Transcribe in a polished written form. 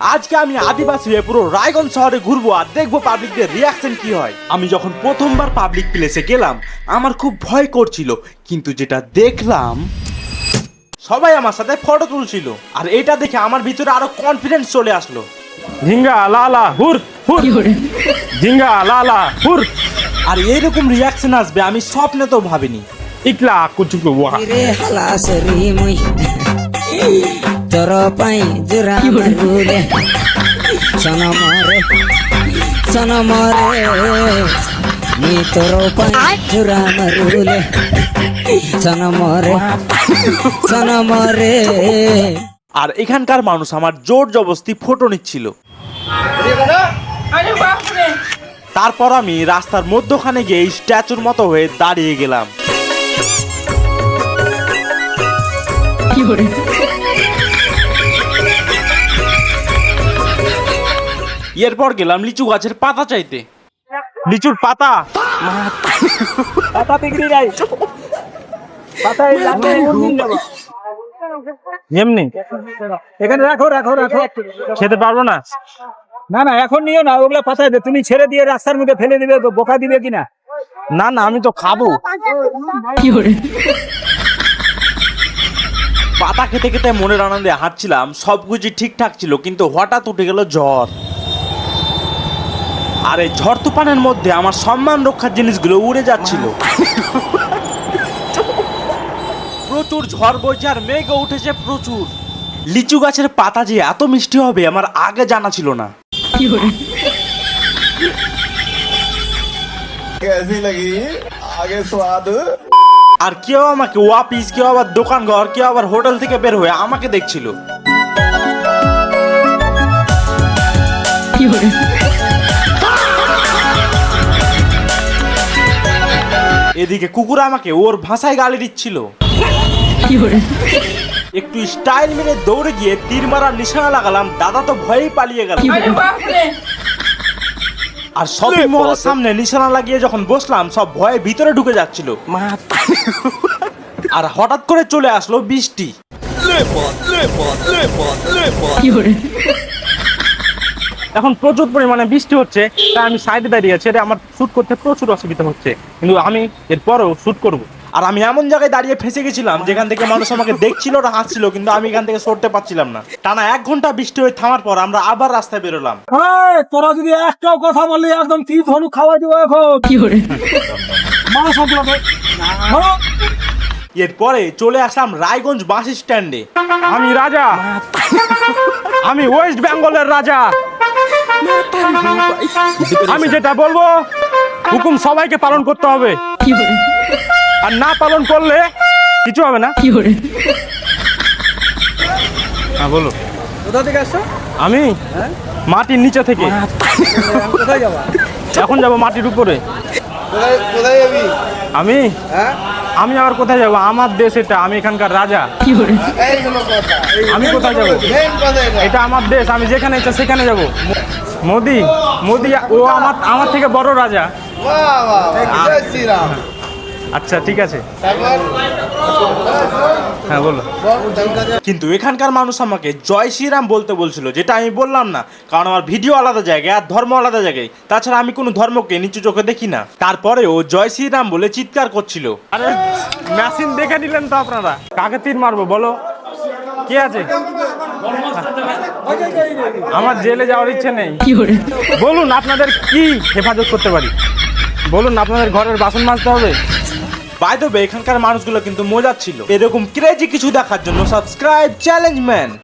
আজকে আমি আদিবাসী হয়ে পুরো রায়গঞ্জ শহরে ঘুরবো আর দেখবো পাবলিকদের রিয়াকশন কি হয়। আমি যখন প্রথমবার পাবলিক প্লেসে গেলাম আমার খুব ভয় করছিল, কিন্তু যেটা দেখলাম সবাই আমার সাথে ফটো তুলছিল আর এটা দেখে আমার ভিতরে আরো কনফিডেন্স চলে আসলো। ঝিঙ্গা লালা হুর হুর ঝিঙ্গা লালা হুর। আর এইরকম রিয়াকশন আসবে আমি স্বপ্নে তো ভাবিনি। ইকলা কুচুকু ওয়া রে হালাস রে মুই তোর পাই জুরা মরুলে সনমরে নি তোর পাই জুরা মরুলে সনমরে। আর এখানকার মানুষ আমার জোর জবরদস্তি ফটো নিচ্ছিল। তারপর আমি রাস্তার মধ্যখানে গিয়ে স্ট্যাচুর মতো হয়ে দাঁড়িয়ে গেলাম। এরপর গেলাম লিচু গাছের পাতা চাইতে। লিচুর পাতা পাতা বিক্রি নাই পাতা এমনি এখানে রাখো রাখো রাখো। খেতে পারবো না। না না এখন নিও না, ওগুলা পাতায় দে, তুমি ছেড়ে দিয়ে রাস্তার মধ্যে ফেলে দিবে, বোকা দিবে কিনা। না না আমি তো খাবো। পাতা খেতে খেতে মনের আনন্দে হাঁটছিলাম, সবকিছু ঠিকঠাক ছিল, কিন্তু হঠাৎ উঠে গেল ঝড়। আর এই ঝড় তুফানের মধ্যে আমার সম্মান রক্ষার জিনিসগুলো উড়ে যাচ্ছিল। প্রচুর ঝড় বইছে আর মেঘও উঠেছে প্রচুর। লিচু গাছের পাতা যে এত মিষ্টি হবে আমার আগে জানা ছিল না। कैसी लगी आगे स्वाद। আর কেউ আমাকে ওয়াপিস, কেউ আবার দোকান ঘর, কেউ আবার হোটেল থেকে বের হয়ে আমাকে দেখছিল। এদিকে কুকুর আমাকে ওর ভাষায় গালি দিচ্ছিল। একটু স্টাইল মেরে দৌড়ে গিয়ে তীর মারার নিশানা লাগালাম, দাদা তো ভয়েই পালিয়ে গেল। আর শপিং মলের সামনে নিশানা লাগিয়ে যখন বসলাম সব ভয়ে ভিতরে ঢুকে যাচ্ছিল। আর হঠাৎ করে চলে আসলো বৃষ্টি। এখন প্রচুর পরিমাণে বৃষ্টি হচ্ছে, তাই আমি সাইডে দাঁড়িয়ে আছি। এটা আমার শুট করতে প্রচুর অসুবিধা হচ্ছে, কিন্তু আমি এরপরও শুট করব। আর আমি এমন জায়গায় দাঁড়িয়ে ফেসে গেছিলাম যেখান থেকে মানুষ আমাকে দেখছিল আর হাসছিল, কিন্তু আমি এখান থেকে সরতে পারছিলাম না। টানা 1 ঘন্টা বৃষ্টি হয়ে থামার পর আমরা আবার রাস্তায় বেরোলাম। তোরা যদি একটাও কথা বললি একদম কি ধনু খাওয়া দিব এখন। মানুষ সবগুলোকে এরপরে চলে আসলাম রায়গঞ্জ বাস স্ট্যান্ডে। আমি রাজা, আমি ওয়েস্ট বেঙ্গলের রাজা। আমি যেটা বলবো হুকুম সবাইকে পালন করতে হবে, আর না পালন করলে কিছু হবে না। হ্যাঁ বলো। কোথা থেকে আসছো? আমি মাটির নিচে থেকে। কোথায় যাবা? এখন যাব মাটির উপরে। কোথায় যাবি? আমি হ্যাঁ আমি আবার কোথায় যাব? আমার দেশ এটা, আমি এখানকার রাজা। এই হলো কথা। আমি কোথায় যাব? মেন কথা এটা। এটা আমার দেশ, আমি যেখানে ইচ্ছা সেখানে যাব। মোদি মোদি ও আমার থেকে বড় রাজা। বাহ বাহ বাহ, জয় শ্রীরাম। আচ্ছা ঠিক আছে, তারপর হ্যাঁ বলো। কিন্তু এখানকার মানুষ আমাকে জয় শ্রীরাম বলতে বলছিল, যেটা আমি বললাম না, কারণ আমার ভিডিও আলাদা জায়গায় আর ধর্ম আলাদা জায়গায়। তাছাড়া আমি কোনো ধর্মকে নিচু চোখে দেখি না। তারপরেও জয় শ্রীরাম বলে চিৎকার করছিল। আরে মেশিন দেখে নিলেন তো আপনারা। কাকে তীর মারবো বলো? কে আছে? আমার জেলে যাওয়ার ইচ্ছে নেই। বলুন আপনাদের কি হেফাজত করতে পারি? বলুন আপনাদের ঘরের বাসন মাজতে হবে? বাই দ্য ওয়ে এখানকার মানুষগুলো কিন্তু মজার ছিল। এরকম ক্রেজি কিছু দেখার জন্য সাবস্ক্রাইব চ্যালেঞ্জ ম্যান।